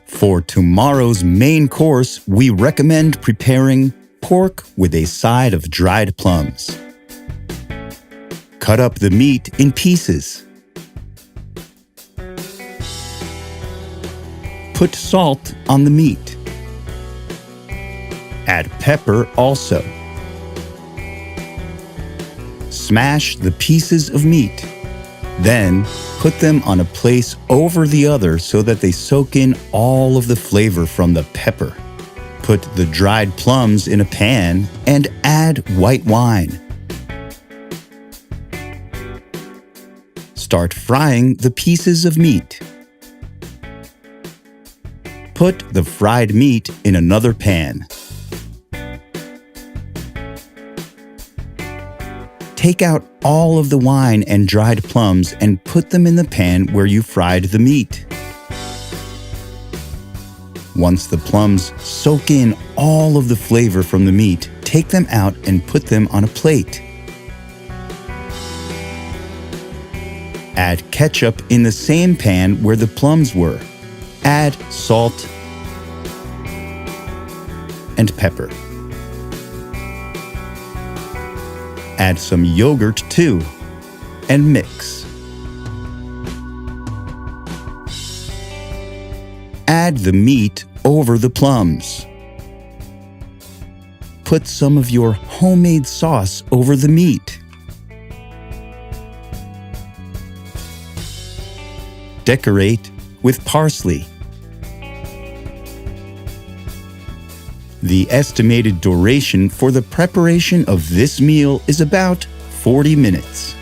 For tomorrow's main course, we recommend preparing pork with a side of dried plums. Cut up the meat in pieces. Put salt on the meat. Add pepper also. Smash the pieces of meat. Then, put them on a place over the other so that they soak in all of the flavor from the pepper. Put the dried plums in a pan and add white wine. Start frying the pieces of meat. Put the fried meat in another pan. Take out all of the wine and dried plums and put them in the pan where you fried the meat. Once the plums soak in all of the flavor from the meat, take them out and put them on a plate. Add ketchup in the same pan where the plums were. Add salt and pepper. Add some yogurt too, and mix. Add the meat over the plums. Put some of your homemade sauce over the meat. Decorate with parsley. The estimated duration for the preparation of this meal is about 40 minutes.